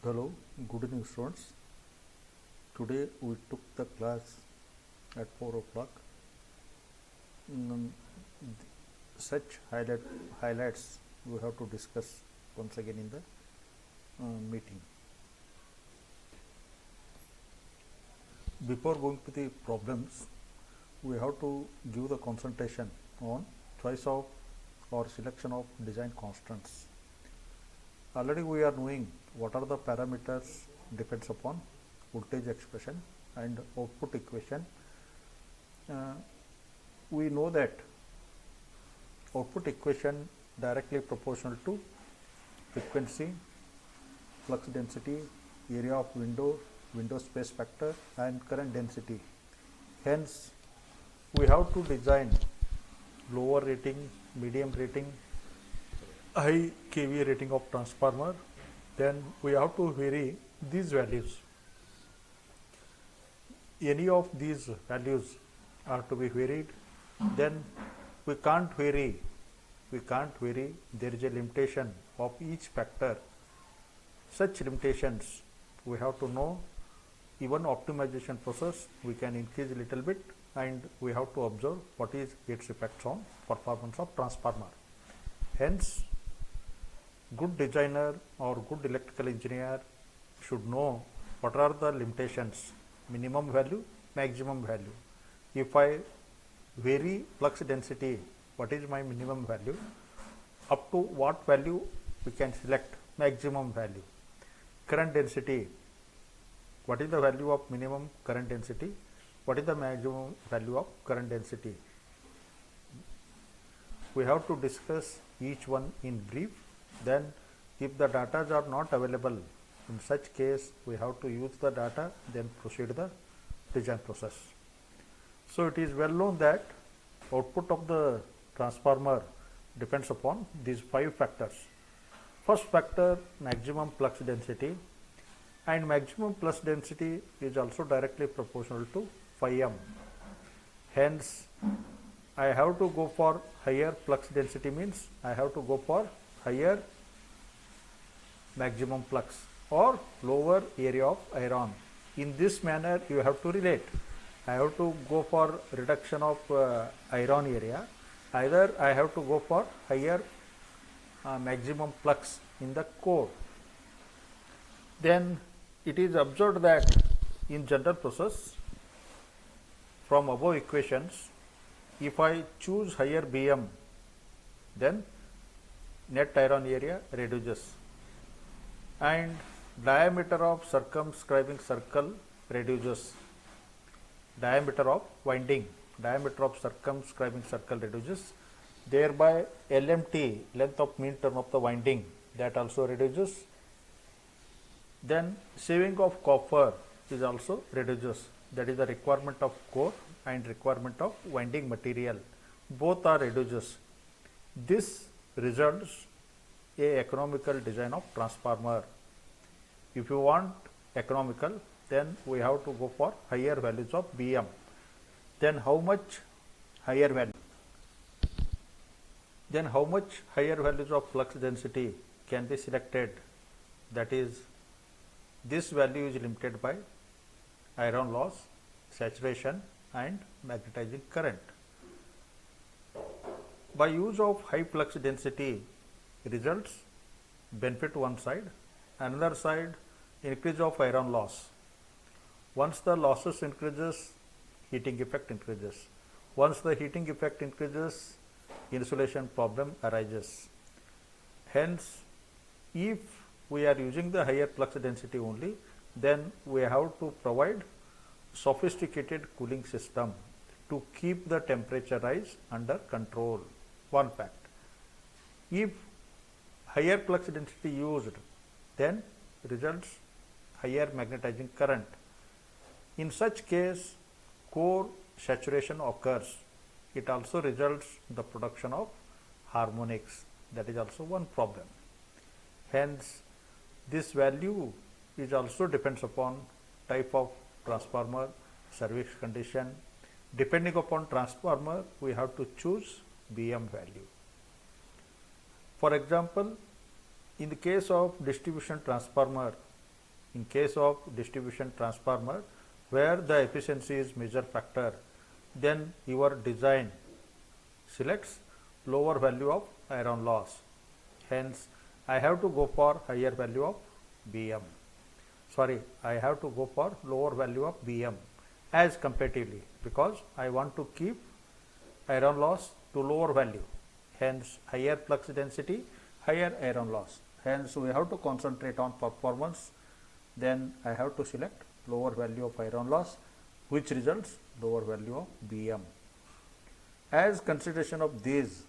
Hello, good evening students. Today we took the class at 4 o'clock. Mm, Such highlights we have to discuss once again in the meeting. Before going to the problems, we have to give the concentration on choice of or selection of design constants. Already we are knowing what are the parameters depends upon voltage expression and output equation. We know that output equation directly proportional to frequency, flux density, area of window space factor and current density. Hence, we have to design lower rating, medium rating, high kVA rating of transformer. Then we have to vary these values. Any of these values are to be varied. Then we can't vary. There is a limitation of each factor. Such limitations we have to know. Even optimization process we can increase a little bit, and we have to observe what is its effects on performance of transformer. Hence, good designer or good electrical engineer should know what are the limitations, minimum value, maximum value. If I vary flux density, what is my minimum value? Up to what value we can select maximum value? Current density, what is the value of minimum current density? What is the maximum value of current density? We have to discuss each one in brief. Then if the data are not available, in such case we have to use the data, then proceed the design process. So it is well known that output of the transformer depends upon these 5 factors. First factor, maximum flux density, and maximum flux density is also directly proportional to phi m. Hence, I have to go for higher flux density, means I have to go for higher maximum flux or lower area of iron. In this manner you have to relate. I have to go for reduction of iron area, either I have to go for higher maximum flux in the core. Then it is observed that in general process, from above equations, if I choose higher Bm, then net iron area reduces and diameter of circumscribing circle reduces. Diameter of circumscribing circle reduces. Thereby LMT, length of mean term of the winding, that also reduces. Then saving of copper is also reduces. That is the requirement of core and requirement of winding material. Both are reduces. This results a economical design of transformer. If you want economical, then we have to go for higher values of Bm. Then how much higher value? Then how much higher values of flux density can be selected? That is, this value is limited by iron loss, saturation and magnetizing current. By use of high flux density results benefit one side, another side increase of iron loss. Once the losses increases, heating effect increases. Once the heating effect increases, insulation problem arises. Hence, if we are using the higher flux density only, then we have to provide sophisticated cooling system to keep the temperature rise under control. One fact. If higher flux density used, then results higher magnetizing current. In such case, core saturation occurs. It also results in the production of harmonics. That is also one problem. Hence, this value is also depends upon type of transformer, service condition. Depending upon transformer, we have to choose Bm value. For example, in the case of distribution transformer, In case of distribution transformer, where the efficiency is major factor, then your design selects lower value of iron loss. Hence, I have to go for higher value of BM. I have to go for lower value of BM as comparatively, because I want to keep iron loss to lower value. Hence, higher flux density, higher iron loss. Hence, we have to concentrate on performance. Then I have to select lower value of iron loss, which results lower value of BM. As consideration of these,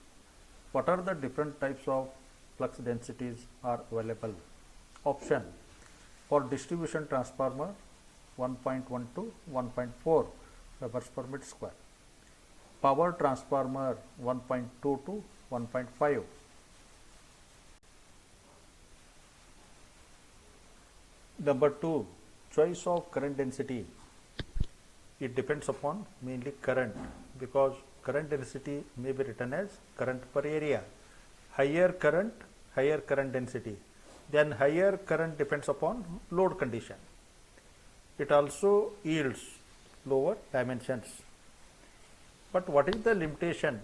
what are the different types of flux densities are available? Option: for distribution transformer 1.1 to 1.4 Webers per meter square. Power transformer 1.2 to 1.5. Number 2, choice of current density. It depends upon mainly current, because current density may be written as current per area. Higher current density. Then higher current depends upon load condition. It also yields lower dimensions. But what is the limitation?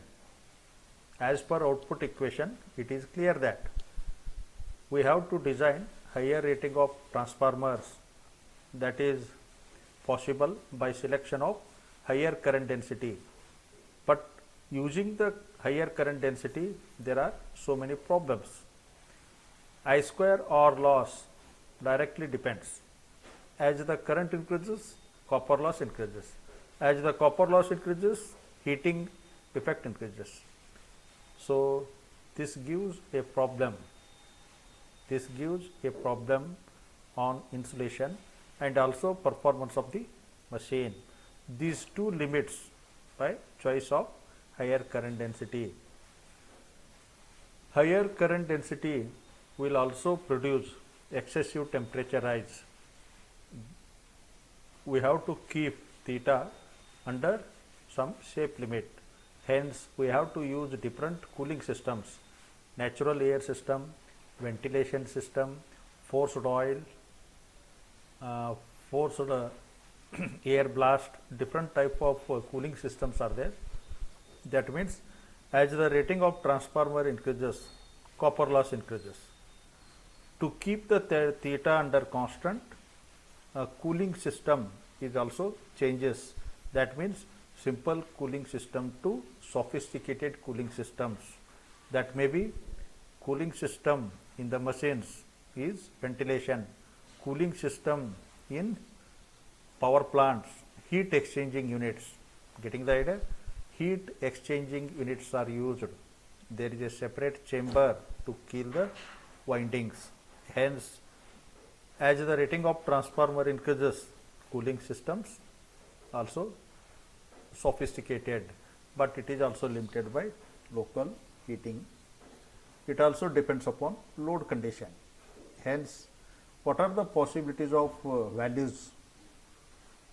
As per output equation, it is clear that we have to design higher rating of transformers. That is possible by selection of higher current density. But using the higher current density, there are so many problems. I square or loss directly depends. As the current increases, copper loss increases. As the copper loss increases, heating effect increases. So this gives a problem. This gives a problem on insulation and also performance of the machine. These two limits by choice of higher current density. Higher current density will also produce excessive temperature rise. We have to keep theta under some shape limit. Hence, we have to use different cooling systems: natural air system, ventilation system, forced oil, forced air blast. Different type of cooling systems are there. That means, as the rating of transformer increases, copper loss increases. To keep the theta under constant, cooling system is also changes. That means simple cooling system to sophisticated cooling systems. That may be cooling system in the machines is ventilation, cooling system in power plants, heat exchanging units. Getting the idea? Heat exchanging units are used. There is a separate chamber to kill the windings. Hence, as the rating of transformer increases, cooling systems also sophisticated, but it is also limited by local heating. It also depends upon load condition. Hence, what are the possibilities of values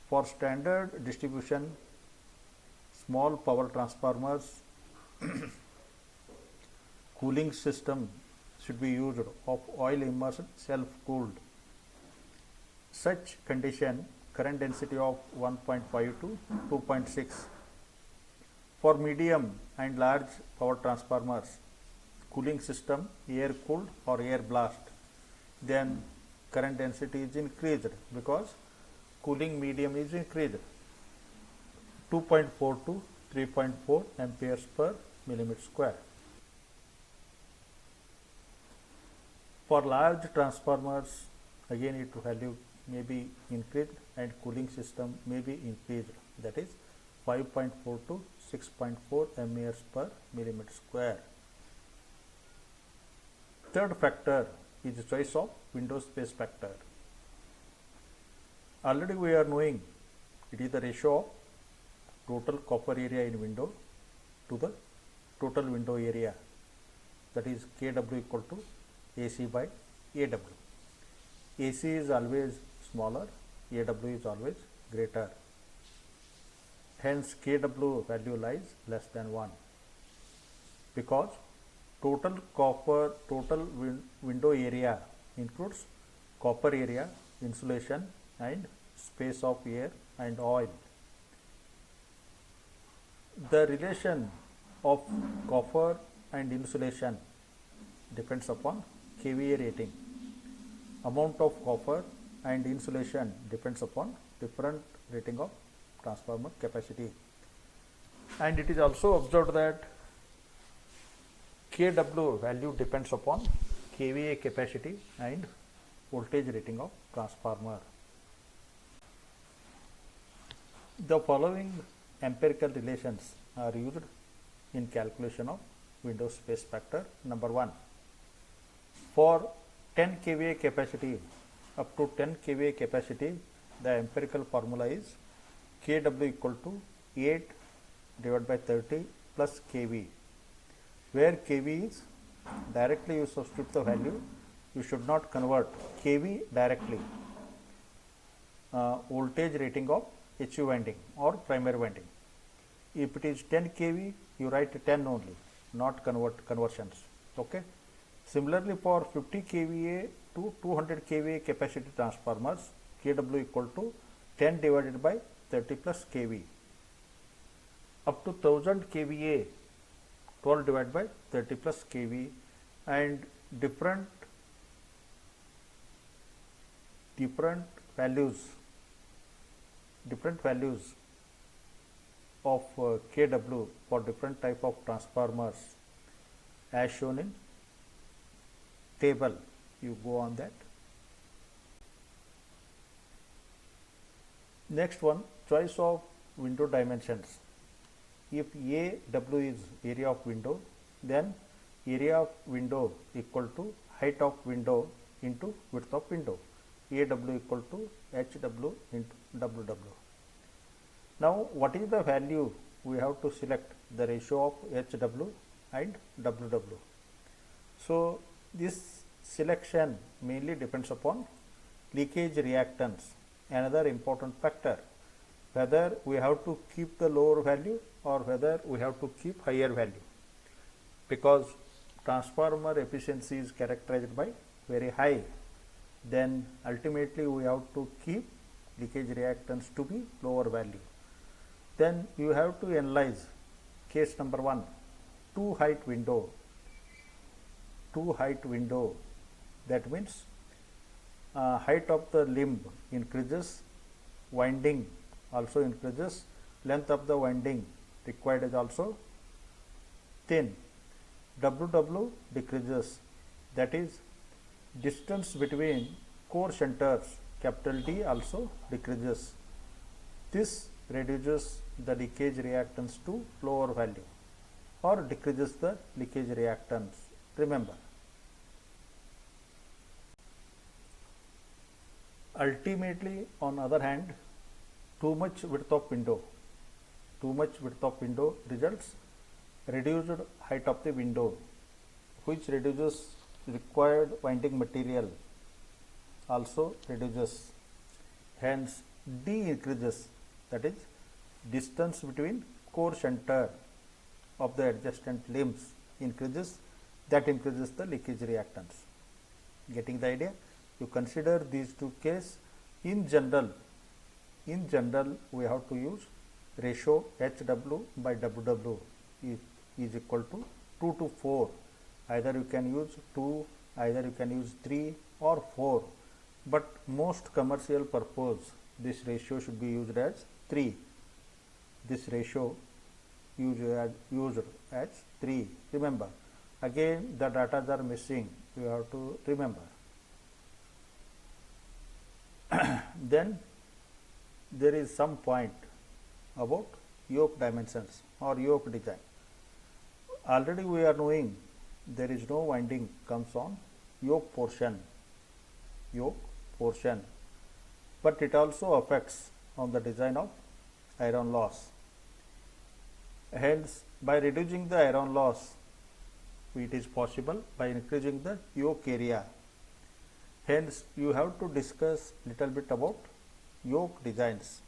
for standard distribution small power transformers? Cooling system should be used of oil immersed self-cooled. Such condition, current density of 1.5 to 2.6. For medium and large power transformers, cooling system air cooled or air blast, then current density is increased because cooling medium is increased. 2.4 to 3.4 amperes per millimeter square. For large transformers, again its value may be increased and cooling system may be increased, that is 5.4 to 6.4 amperes per millimeter square. Third factor is choice of window space factor. Already we are knowing it is the ratio of total copper area in window to the total window area, that is kW equal to AC by AW. AC is always smaller, AW is always greater. Hence, kW value lies less than 1, because total window area includes copper area insulation and space of air and oil. The relation of copper and insulation depends upon kVA rating. Amount of copper and insulation depends upon different rating of transformer capacity. And it is also observed that kW value depends upon kVA capacity and voltage rating of transformer. The following empirical relations are used in calculation of window space factor. Number 1, for 10 kVA capacity, up to 10 kVA capacity, the empirical formula is kW equal to 8 divided by 30 plus kV, where kV is directly you substitute the value, you should not convert kV directly. Voltage rating of HV winding or primary winding. If it is 10 kV, you write 10 only, not conversions. Okay. Similarly, for 50 kVA to 200 kVA capacity transformers, kW equal to 10 divided by 30 plus kV. Up to 1000 kVA, 12 divided by 30 plus kV, and different values of kW for different type of transformers as shown in table. You go on that. Next one, choice of window dimensions. If AW is area of window, then area of window equal to height of window into width of window. AW equal to HW into WW. Now, what is the value we have to select? The ratio of HW and WW. So, this selection mainly depends upon leakage reactance, another important factor, whether we have to keep the lower value or whether we have to keep higher value, because transformer efficiency is characterized by very high, then ultimately we have to keep leakage reactance to be lower value. Then you have to analyze case number 1, two height window, that means height of the limb increases, winding also increases, length of the winding required is also thin, WW decreases, that is distance between core centers capital D also decreases. This reduces the leakage reactance to lower value or decreases the leakage reactance. Remember, ultimately, on other hand, too much width of window results reduced height of the window, which reduces required winding material, also reduces. Hence, D increases, that is distance between core center of the adjacent limbs increases, that increases the leakage reactance. Getting the idea? You consider these two cases. In general we have to use ratio HW by WW is equal to 2 to 4. Either you can use 2, either you can use 3 or 4, but most commercial purpose this ratio should be used as 3. This ratio used as 3. Remember, again the data are missing, you have to remember. Then there is some point about yoke dimensions or yoke design. Already we are knowing there is no winding comes on yoke portion, but it also affects on the design of iron loss. Hence, by reducing the iron loss, it is possible by increasing the yoke area. Hence, you have to discuss little bit about yoke designs.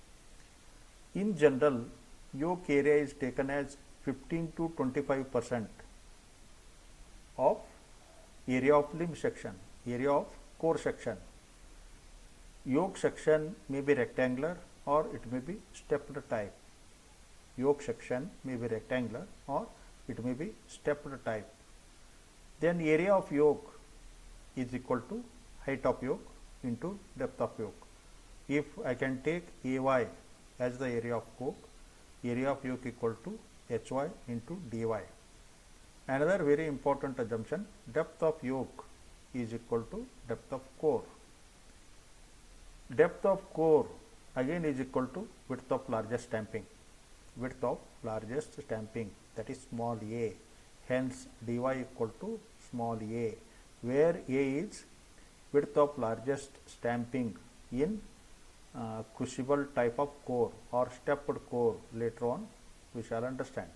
In general, yoke area is taken as 15 to 25% of area of limb section, area of core section. Yoke section may be rectangular or it may be stepped type. Yoke section may be rectangular or it may be stepped type. Then area of yoke is equal to height of yoke into depth of yoke. If I can take AY as the area of yoke equal to HY into DY. Another very important assumption, depth of yoke is equal to depth of core. Depth of core again is equal to width of largest stamping. Width of largest stamping, that is small a. Hence dy equal to small a, where a is width of largest stamping in crucible type of core or stepped core. Later on we shall understand.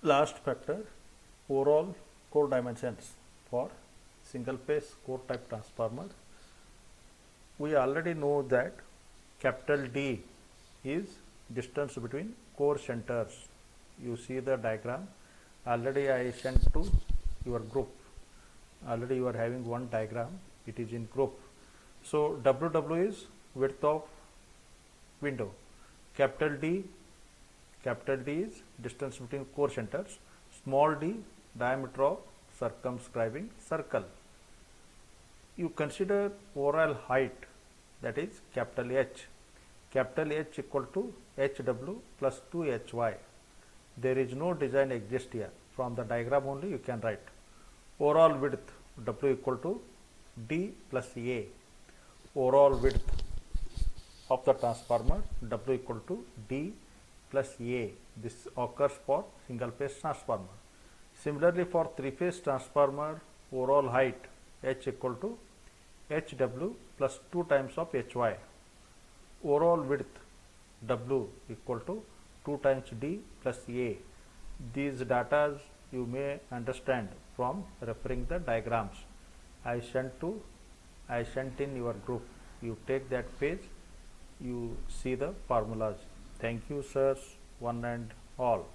Last factor, overall core dimensions for single phase core type transformer. We already know that capital D is distance between core centers. You see the diagram, already I sent to your group. Already you are having one diagram, it is in group. So WW is width of window. Capital D is distance between core centers. Small d, diameter of circumscribing circle. You consider overall height, that is capital H. Capital H equal to HW plus 2HY. There is no design exist here. From the diagram only you can write. Overall width, W equal to D plus A. Overall width of the transformer, W equal to D plus A. This occurs for single phase transformer. Similarly, for three phase transformer, overall height H equal to HW plus 2 times of HY. Overall width W equal to 2 times D plus A. These data you may understand from referring the diagrams. I sent in your group. You take that page, you see the formulas. Thank you, sirs, one and all.